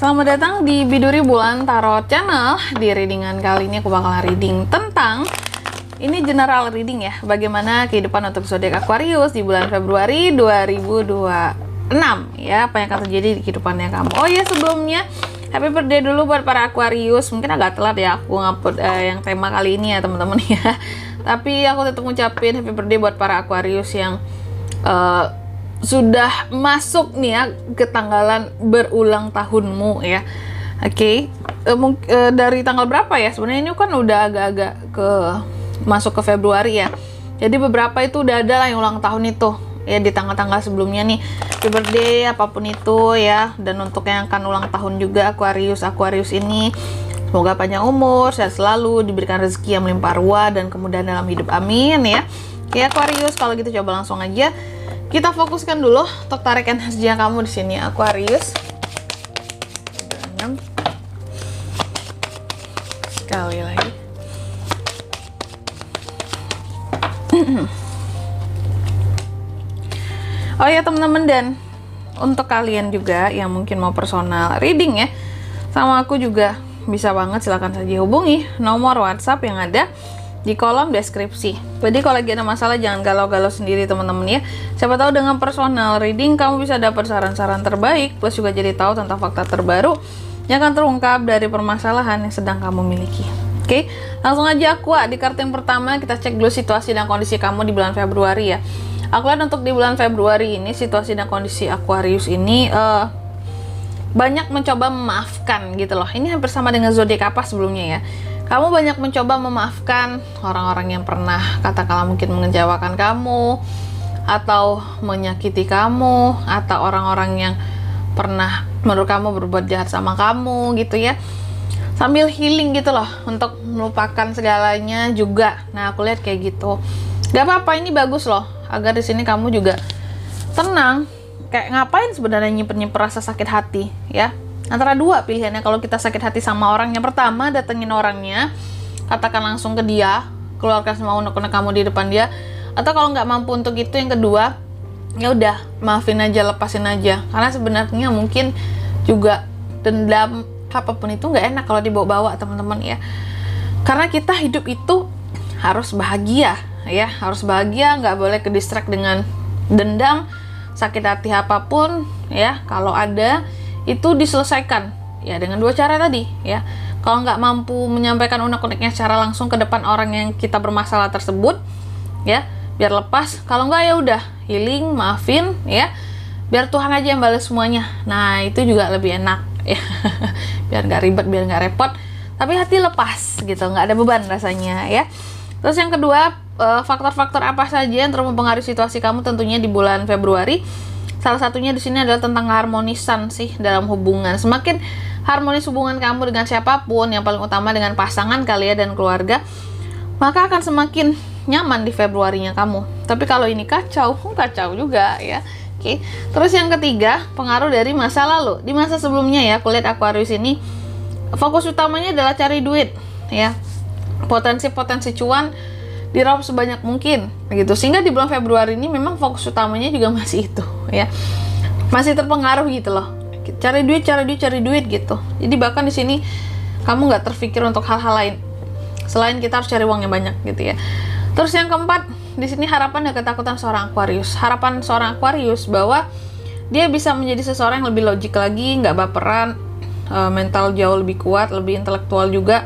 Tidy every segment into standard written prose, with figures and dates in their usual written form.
Selamat datang di Biduri Bulan Tarot Channel. Di readingan kali ini aku bakalan reading tentang ini general reading ya, bagaimana kehidupan untuk zodiak Aquarius di bulan Februari 2026 ya, apa yang akan terjadi di kehidupannya kamu. Oh ya, sebelumnya happy birthday dulu buat para Aquarius. Mungkin agak telat ya aku ngupload yang tema kali ini ya teman-teman ya. Tapi aku tetap ngucapin happy birthday buat para Aquarius yang sudah masuk nih ya ke tanggalan berulang tahunmu ya. Oke. Dari tanggal berapa ya? Sebenarnya ini kan udah agak-agak masuk ke Februari ya. Jadi beberapa itu udah ada lah yang ulang tahun itu ya di tanggal-tanggal sebelumnya nih. Happy birthday apapun itu ya. Dan untuk yang akan ulang tahun juga Aquarius ini, semoga panjang umur, sehat selalu, diberikan rezeki yang melimpah ruah dan kemudahan dalam hidup. Amin ya. Oke Aquarius, kalau gitu coba langsung aja kita fokuskan dulu untuk tarik energinya kamu di sini Aquarius. Sekali lagi. Oh ya teman-teman, dan untuk kalian juga yang mungkin mau personal reading ya sama aku juga bisa banget, silahkan saja hubungi nomor WhatsApp yang ada di kolom deskripsi. Jadi kalau lagi ada masalah jangan galau-galau sendiri teman-teman ya. Siapa tahu dengan personal reading kamu bisa dapat saran-saran terbaik, plus juga jadi tahu tentang fakta terbaru yang akan terungkap dari permasalahan yang sedang kamu miliki. Oke, langsung aja di kartu yang pertama kita cek dulu situasi dan kondisi kamu di bulan Februari ya. Aku lihat untuk di bulan Februari ini situasi dan kondisi Aquarius ini banyak mencoba memaafkan gitu loh. Ini hampir sama dengan zodiak apa sebelumnya ya. Kamu banyak mencoba memaafkan orang-orang yang pernah katakanlah mungkin mengecewakan kamu atau menyakiti kamu, atau orang-orang yang pernah menurut kamu berbuat jahat sama kamu gitu ya. Sambil healing gitu loh untuk melupakan segalanya juga. Nah, aku lihat kayak gitu. Gak apa-apa, ini bagus loh agar di sini kamu juga tenang. Kayak ngapain sebenarnya nyimpen rasa sakit hati ya? Antara dua pilihannya kalau kita sakit hati sama orang. Yang pertama, datengin orangnya, katakan langsung ke dia, keluarkan semua unek-unek kamu di depan dia. Atau kalau nggak mampu untuk itu, yang kedua, ya udah maafin aja, lepasin aja. Karena sebenarnya mungkin juga dendam apapun itu nggak enak kalau dibawa-bawa teman-teman ya. Karena kita hidup itu harus bahagia ya, harus bahagia, nggak boleh ke distract dengan dendam, sakit hati apapun ya. Kalau ada itu diselesaikan ya dengan dua cara tadi ya. Kalau nggak mampu menyampaikan unek-uneknya secara langsung ke depan orang yang kita bermasalah tersebut ya, biar lepas. Kalau nggak ya udah healing, maafin ya, biar Tuhan aja yang balas semuanya. Nah itu juga lebih enak ya. Biar nggak ribet, biar nggak repot, tapi hati lepas gitu, nggak ada beban rasanya ya. Terus yang kedua, faktor-faktor apa saja yang terus mempengaruhi situasi kamu tentunya di bulan Februari. Salah satunya di sini adalah tentang keharmonisan sih dalam hubungan. Semakin harmonis hubungan kamu dengan siapapun, yang paling utama dengan pasangan kalian dan keluarga, maka akan semakin nyaman di Februarinya kamu. Tapi kalau ini kacau juga ya. Oke. Terus yang ketiga, pengaruh dari masa lalu. Di masa sebelumnya ya, kulihat Aquarius ini fokus utamanya adalah cari duit ya. Potensi-potensi cuan diraup sebanyak mungkin begitu, sehingga di bulan Februari ini memang fokus utamanya juga masih itu ya, masih terpengaruh gitu loh, cari duit gitu. Jadi bahkan di sini kamu nggak terpikir untuk hal-hal lain selain kita harus cari uang yang banyak gitu ya. Terus yang keempat, di sini harapan dan ketakutan seorang Aquarius. Harapan seorang Aquarius bahwa dia bisa menjadi seseorang yang lebih logik lagi, nggak baperan, mental jauh lebih kuat, lebih intelektual juga,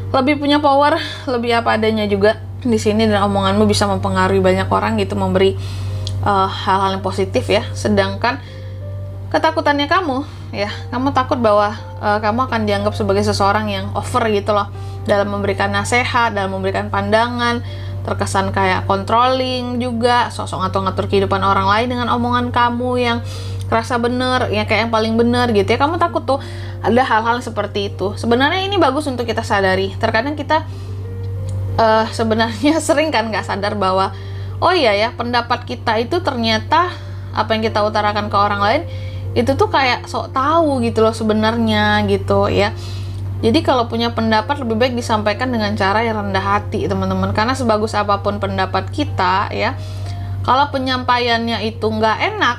lebih punya power, lebih apa adanya juga di sini, dan omonganmu bisa mempengaruhi banyak orang gitu, memberi hal-hal yang positif ya. Sedangkan ketakutannya kamu ya, kamu takut bahwa kamu akan dianggap sebagai seseorang yang over gitu loh dalam memberikan nasihat, dalam memberikan pandangan, terkesan kayak controlling juga, sosok ngatur-ngatur kehidupan orang lain dengan omongan kamu yang kerasa bener ya, kayak yang paling bener gitu ya. Kamu takut tuh ada hal-hal seperti itu. Sebenarnya ini bagus untuk kita sadari. Terkadang kita sebenarnya sering kan nggak sadar bahwa oh iya ya, pendapat kita itu ternyata apa yang kita utarakan ke orang lain itu tuh kayak sok tahu gitu loh sebenarnya gitu ya. Jadi kalau punya pendapat lebih baik disampaikan dengan cara yang rendah hati teman-teman, karena sebagus apapun pendapat kita ya, kalau penyampaiannya itu nggak enak,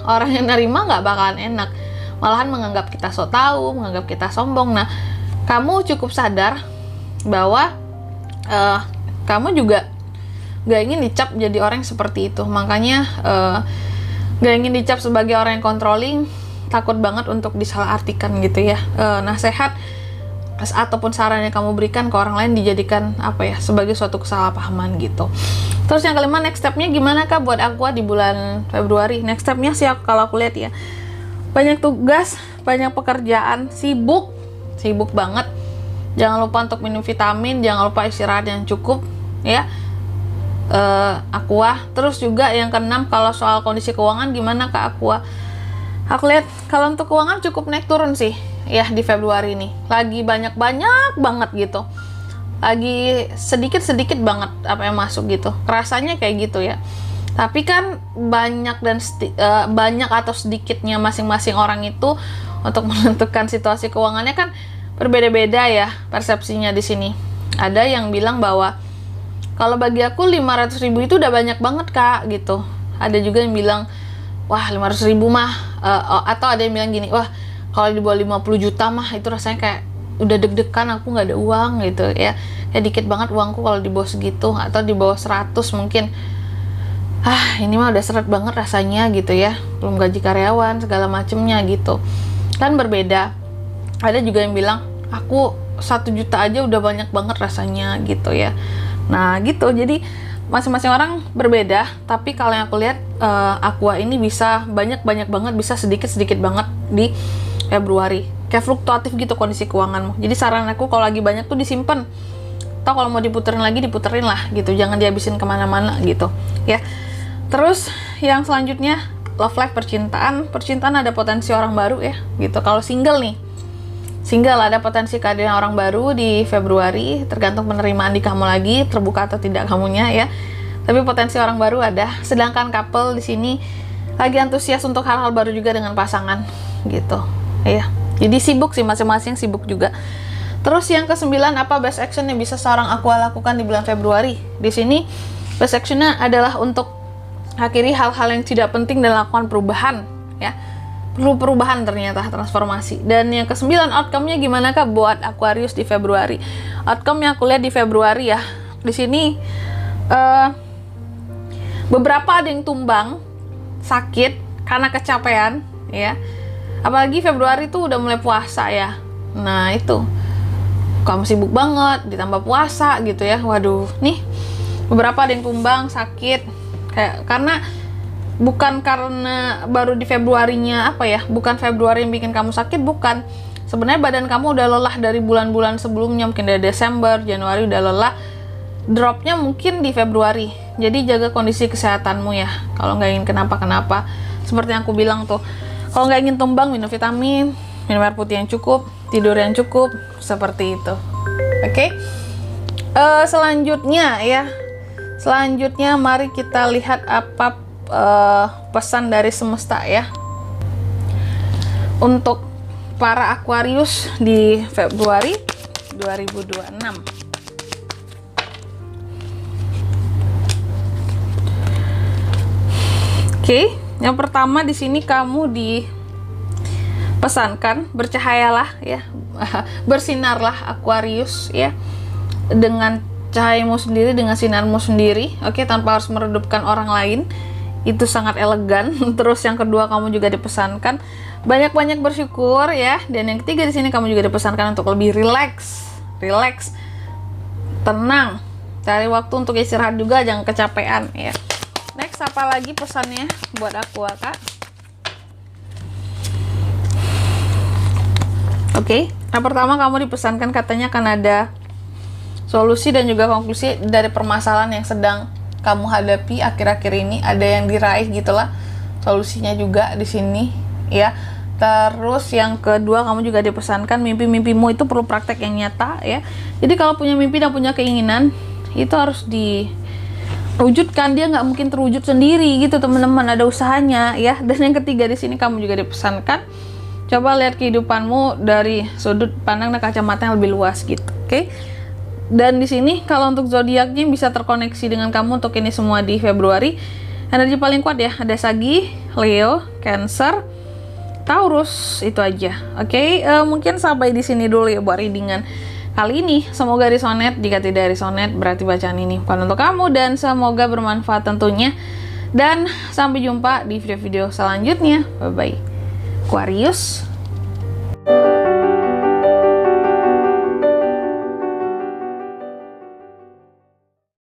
orang yang nerima nggak bakalan enak. malahan menganggap kita so tahu, menganggap kita sombong. Nah, kamu cukup sadar bahwa kamu juga gak ingin dicap jadi orang yang seperti itu. Makanya gak ingin dicap sebagai orang yang controlling, takut banget untuk disalahartikan gitu ya. Nasihat ataupun saran yang kamu berikan ke orang lain dijadikan sebagai suatu kesalahpahaman gitu. Terus yang kelima, next stepnya gimana Kak buat Aqua di bulan Februari? Next stepnya sih kalau aku lihat ya, banyak tugas, banyak pekerjaan, sibuk banget. Jangan lupa untuk minum vitamin, jangan lupa istirahat yang cukup ya, Aqua. Terus juga yang keenam, kalau soal kondisi keuangan gimana Kak Aqua? Aku lihat kalau untuk keuangan cukup naik turun sih ya di Februari ini. Lagi banyak banget gitu. Lagi sedikit banget apa yang masuk gitu. Rasanya kayak gitu ya. Tapi kan banyak atau sedikitnya masing-masing orang itu untuk menentukan situasi keuangannya kan berbeda-beda ya persepsinya di sini. Ada yang bilang bahwa kalau bagi aku 500.000 itu udah banyak banget Kak gitu. Ada juga yang bilang wah 500.000 mah atau ada yang bilang gini, wah kalau di bawah 50 juta mah itu rasanya kayak udah deg-degan, aku nggak ada uang gitu ya. Kayak dikit banget uangku kalau di bawah segitu, atau di bawah 100 mungkin. Ini mah udah seret banget rasanya gitu ya. Belum gaji karyawan, segala macemnya gitu. Kan berbeda. Ada juga yang bilang, aku 1 juta aja udah banyak banget rasanya gitu ya. Nah gitu, jadi masing-masing orang berbeda. Tapi kalau yang aku lihat, Aqua ini bisa banyak banget, bisa sedikit banget di Februari. Kayak fluktuatif gitu kondisi keuanganmu. Jadi saran aku kalau lagi banyak tuh disimpan. Atau kalau mau diputerin lagi, diputerin lah gitu. Jangan dihabisin kemana-mana gitu ya. Terus yang selanjutnya, love life, percintaan. Percintaan ada potensi orang baru ya gitu. Kalau single nih, single ada potensi kehadiran orang baru di Februari. Tergantung penerimaan di kamu lagi, terbuka atau tidak kamunya ya. Tapi potensi orang baru ada. Sedangkan couple di sini lagi antusias untuk hal-hal baru juga dengan pasangan gitu. Iya, jadi sibuk sih, masing-masing sibuk juga. Terus yang ke-9, apa best action yang bisa seorang Aqua lakukan di bulan Februari? Di sini best actionnya adalah untuk akhiri hal-hal yang tidak penting dan lakukan perubahan ya. Perlu perubahan ternyata, transformasi. Dan yang ke-9, outcome-nya gimana Kak buat Aquarius di Februari? Outcome yang aku lihat di Februari ya, di sini beberapa ada yang tumbang, sakit karena kecapean ya. Apalagi Februari tuh udah mulai puasa ya. Nah itu, kamu sibuk banget, ditambah puasa gitu ya. Waduh, nih beberapa ada yang tumbang, sakit. Karena bukan karena baru di Februarinya bukan Februari yang bikin kamu sakit, bukan. Sebenarnya badan kamu udah lelah dari bulan-bulan sebelumnya, mungkin dari Desember, Januari udah lelah. Dropnya mungkin di Februari. Jadi jaga kondisi kesehatanmu ya. Kalau nggak ingin kenapa-kenapa, seperti yang aku bilang tuh. Kalau nggak ingin tumbang, minum vitamin, minum air putih yang cukup, tidur yang cukup, seperti itu. Oke? Selanjutnya mari kita lihat apa pesan dari semesta ya. Untuk para Aquarius di Februari 2026. Oke, yang pertama di sini kamu dipesankan bercahayalah ya, bersinarlah Aquarius ya, dengan cahayamu sendiri, dengan sinarmu sendiri, oke, tanpa harus meredupkan orang lain. Itu sangat elegan. Terus yang kedua, kamu juga dipesankan banyak-banyak bersyukur ya. Dan yang ketiga di sini kamu juga dipesankan untuk lebih relax, tenang, cari waktu untuk istirahat juga, jangan kecapean ya. Next, apa lagi pesannya buat Aqua Kak? Oke, yang pertama kamu dipesankan katanya akan ada solusi dan juga konklusi dari permasalahan yang sedang kamu hadapi akhir-akhir ini. Ada yang diraih gitulah, solusinya juga di sini ya. Terus yang kedua, kamu juga dipesankan mimpi-mimpimu itu perlu praktek yang nyata ya. Jadi kalau punya mimpi dan punya keinginan itu harus diwujudkan. Dia nggak mungkin terwujud sendiri gitu teman-teman, ada usahanya ya. Dan yang ketiga di sini kamu juga dipesankan coba lihat kehidupanmu dari sudut pandang dan kacamata yang lebih luas gitu. Oke? Dan di sini kalau untuk zodiaknya bisa terkoneksi dengan kamu untuk ini semua di Februari. Energi paling kuat ya, ada Sagi, Leo, Cancer, Taurus. Itu aja. Oke, mungkin sampai di sini dulu ya buat readingan kali ini. Semoga resonate. Jika tidak resonate, berarti bacaan ini bukan untuk kamu, dan semoga bermanfaat tentunya. Dan sampai jumpa di video-video selanjutnya. Bye bye, Aquarius.